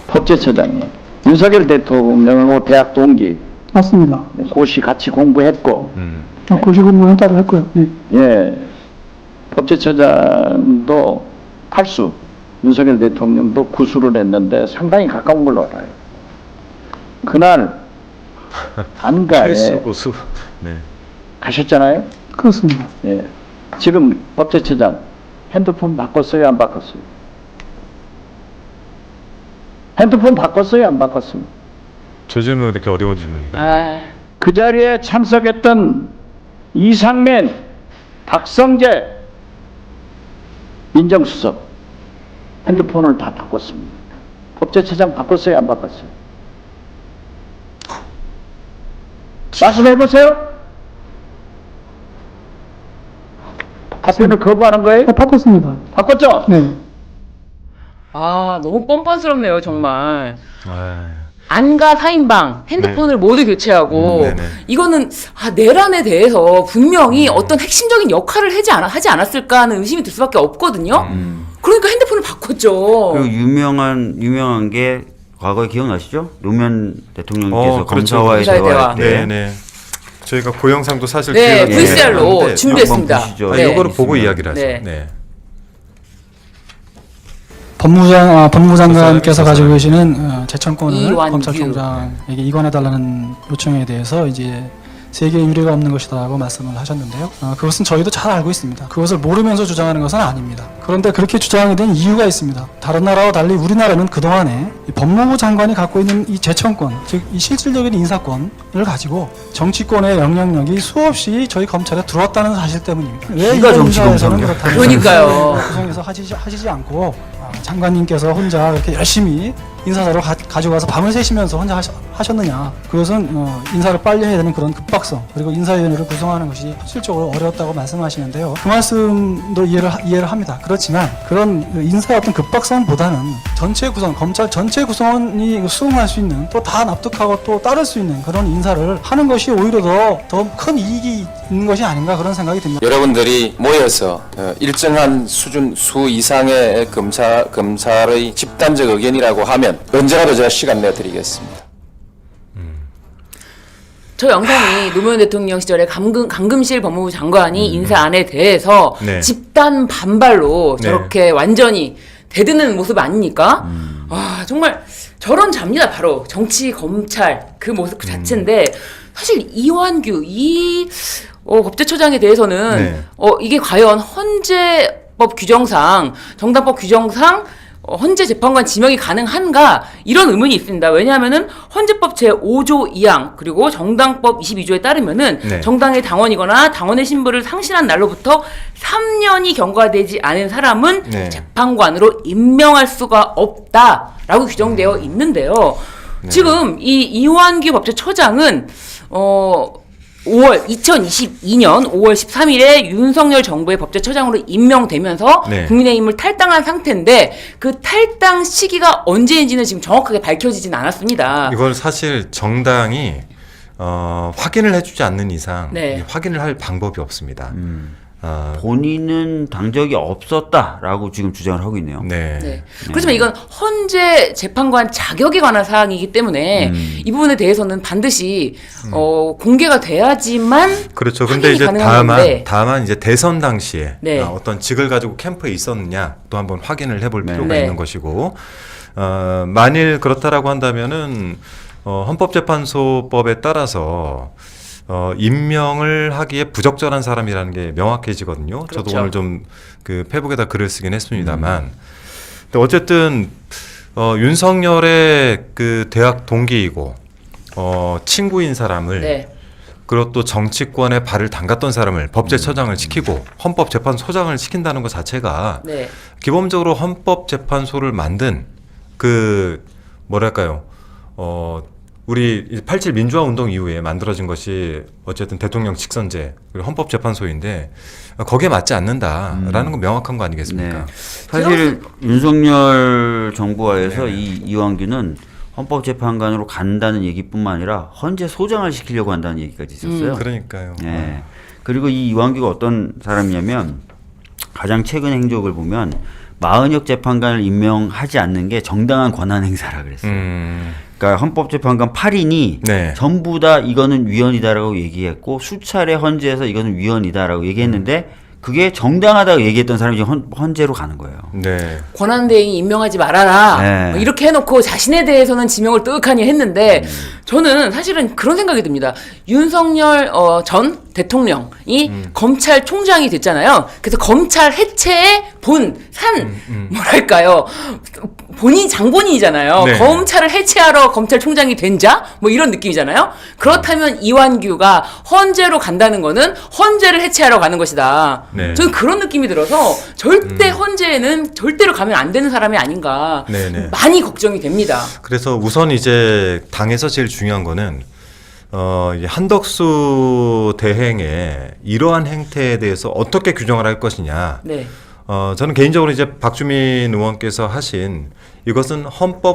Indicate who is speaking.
Speaker 1: 법제처장님, 윤석열 대통령하고 대학 동기,
Speaker 2: 맞습니다.
Speaker 1: 고시 같이 공부했고,
Speaker 2: 고시공부는 따로 했고요. 네.
Speaker 1: 예, 법제처장도 8수, 윤석열 대통령도 9수를 했는데 상당히 가까운 걸로 알아요. 그날 안가에
Speaker 3: 필수 고수. 네.
Speaker 1: 가셨잖아요.
Speaker 2: 그렇습니다.
Speaker 1: 예, 지금 법제처장 핸드폰 바꿨어요, 안 바꿨어요? 핸드폰 바꿨어요, 안 바꿨어요?
Speaker 3: 저 질문은 이렇게 어려운 질문인가요?
Speaker 1: 그 자리에 참석했던 이상맨, 박성재 민정수석 핸드폰을 다 바꿨습니다. 법제처장 바꿨어요, 안 바꿨어요? 말씀해보세요. 답변을 거부하는 거예요?
Speaker 2: 네, 바꿨습니다.
Speaker 1: 바꿨죠?
Speaker 2: 네.
Speaker 4: 아, 너무 뻔뻔스럽네요, 정말.
Speaker 3: 아,
Speaker 4: 안가 4인방 핸드폰을 모두 교체하고
Speaker 3: 네네.
Speaker 4: 이거는 내란에 대해서 분명히 어떤 핵심적인 역할을 하지 않았을까 하는 의심이 들 수밖에 없거든요. 그러니까 핸드폰을 바꿨죠.
Speaker 5: 그리고 유명한 게 과거에 기억나시죠? 노무현 대통령께서
Speaker 3: 그렇죠.
Speaker 5: 검사와의
Speaker 4: 검사의
Speaker 5: 대화할 때
Speaker 3: 네네. 저희가 고영상도 사실
Speaker 4: 네,
Speaker 3: 기회가
Speaker 4: VCR로
Speaker 3: 되는데
Speaker 4: 준비했습니다.
Speaker 5: 한번 보시죠.
Speaker 4: 네.
Speaker 3: 이거를 보고 이야기를 하죠.
Speaker 4: 네.
Speaker 3: 네.
Speaker 2: 법무장관께서
Speaker 3: 조사를
Speaker 2: 가지고
Speaker 3: 조사를.
Speaker 2: 계시는 제천권을
Speaker 4: 이완규.
Speaker 2: 검찰총장에게 이관해달라는 요청에 대해서 이제 세계에 유례가 없는 것이다라고 말씀을 하셨는데요. 그것은 저희도 잘 알고 있습니다. 그것을 모르면서 주장하는 것은 아닙니다. 그런데 그렇게 주장하게 된 이유가 있습니다. 다른 나라와 달리 우리나라는 그동안에 이 법무부 장관이 갖고 있는 이 재청권, 즉 이 실질적인 인사권을 가지고 정치권의 영향력이 수없이 저희 검찰에 들어왔다는 사실 때문입니다. 왜
Speaker 5: 기가
Speaker 2: 이런
Speaker 5: 정치
Speaker 2: 인사에서는
Speaker 5: 검사입니다.
Speaker 2: 그렇다고
Speaker 4: 그러니까요.
Speaker 2: 구성해서 하시지 않고 장관님께서 혼자 이렇게 열심히 인사사로 가지고 와서 밤을 새시면서 혼자 하셨느냐. 그것은 인사를 빨리 해야 되는 그런 급박성, 그리고 인사위원회를 구성하는 것이 현실적으로 어려웠다고 말씀하시는데요. 그 말씀도 이해를 합니다. 그렇지만 그런 인사의 어떤 급박성보다는 전체 구성, 검찰 전체 구성원이 수긍할 수 있는, 또 다 납득하고 또 따를 수 있는 그런 인사를 하는 것이 오히려 더 큰 이익이 있는 것이 아닌가, 그런 생각이 듭니다.
Speaker 6: 여러분들이 모여서 일정한 수준 수 이상의 검찰의 집단적 의견이라고 하면 언제라도 제가 시간 내드리겠습니다.
Speaker 4: 저 영상이 노무현 대통령 시절에 강금실 법무부 장관이 인사안에 대해서
Speaker 3: 네.
Speaker 4: 집단 반발로
Speaker 3: 네.
Speaker 4: 저렇게 완전히 대드는 모습 아닙니까? 정말 저런 잡니다. 바로 정치 검찰 그 모습 그 자체인데 사실 이완규 법제처장에 대해서는
Speaker 3: 네.
Speaker 4: 이게 과연 헌재법 규정상 정당법 규정상 헌재 재판관 지명이 가능한가 이런 의문이 있습니다. 왜냐하면은 헌재법 제5조 2항 그리고 정당법 22조에 따르면은
Speaker 3: 네.
Speaker 4: 정당의 당원이거나 당원의 신분을 상실한 날로부터 3년이 경과되지 않은 사람은
Speaker 3: 네.
Speaker 4: 재판관으로 임명할 수가 없다라고 규정되어 있는데요.
Speaker 3: 네.
Speaker 4: 지금 이 이완규 법제처장은 2022년 5월 13일에 윤석열 정부의 법제처장으로 임명되면서
Speaker 3: 네.
Speaker 4: 국민의힘을 탈당한 상태인데 그 탈당 시기가 언제인지는 지금 정확하게 밝혀지진 않았습니다.
Speaker 3: 이걸 사실 정당이 확인을 해주지 않는 이상
Speaker 4: 네.
Speaker 3: 확인을 할 방법이 없습니다.
Speaker 5: 본인은 당적이 없었다라고 지금 주장을 하고 있네요.
Speaker 3: 네.
Speaker 4: 네. 그렇지만 이건 헌재 재판관 자격에 관한 사항이기 때문에 이 부분에 대해서는 반드시 공개가 돼야지만
Speaker 3: 그렇죠. 근데
Speaker 4: 확인이
Speaker 3: 이제
Speaker 4: 가능한 건데.
Speaker 3: 다만 이제 대선 당시에
Speaker 4: 네.
Speaker 3: 어떤 직을 가지고 캠프에 있었느냐 또 한번 확인을 해볼 필요가
Speaker 4: 네.
Speaker 3: 있는 것이고 만일 그렇다라고 한다면은 헌법재판소법에 따라서 임명을 하기에 부적절한 사람이라는 게 명확해지거든요.
Speaker 4: 그렇죠.
Speaker 3: 저도 오늘 좀 그 페북에다 글을 쓰긴 했습니다만, 근데 어쨌든 윤석열의 그 대학 동기이고 친구인 사람을
Speaker 4: 네.
Speaker 3: 그리고 또 정치권에 발을 담갔던 사람을 법제처장을 시키고 헌법재판소장을 시킨다는 것 자체가
Speaker 4: 네.
Speaker 3: 기본적으로 헌법재판소를 만든 그 뭐랄까요 우리 87 민주화 운동 이후에 만들어진 것이 어쨌든 대통령 직선제 그리고 헌법재판소인데 거기에 맞지 않는다라는 건 명확한 거 아니겠습니까?
Speaker 5: 네. 사실 윤석열 정부하에서 이 이완규는 헌법재판관으로 간다는 얘기뿐만 아니라 헌재 소장을 시키려고 한다는 얘기까지 있었어요.
Speaker 3: 그러니까요.
Speaker 5: 네. 그리고 이 이완규가 어떤 사람이냐면 가장 최근 행적을 보면 마은혁 재판관을 임명하지 않는 게 정당한 권한 행사라 그랬어요. 그러니까 헌법재판관 8인이
Speaker 3: 네.
Speaker 5: 전부 다 이거는 위헌이다라고 얘기했고 수차례 헌재에서 이거는 위헌이다라고 얘기했는데 그게 정당하다고 얘기했던 사람이 지금 헌재로 가는 거예요.
Speaker 3: 네.
Speaker 4: 권한대행이 임명하지 말아라.
Speaker 5: 네.
Speaker 4: 뭐 이렇게 해놓고 자신에 대해서는 지명을 뜨악하니 했는데 저는 사실은 그런 생각이 듭니다. 윤석열 전 대통령이 검찰총장이 됐잖아요. 그래서 검찰 해체의 뭐랄까요. 본인 장본인이잖아요.
Speaker 3: 네.
Speaker 4: 검찰을 해체하러 검찰총장이 된 자? 뭐 이런 느낌이잖아요. 그렇다면 이완규가 헌재로 간다는 거는 헌재를 해체하러 가는 것이다.
Speaker 3: 네.
Speaker 4: 저는 그런 느낌이 들어서 절대 헌재에는 절대로 가면 안 되는 사람이 아닌가
Speaker 3: 네네.
Speaker 4: 많이 걱정이 됩니다.
Speaker 3: 그래서 우선 이제 당에서 제일 중요한 거는 이제 한덕수 대행의 이러한 행태에 대해서 어떻게 규정을 할 것이냐.
Speaker 4: 네.
Speaker 3: 저는 개인적으로 이제 박주민 의원께서 하신 이것은 헌법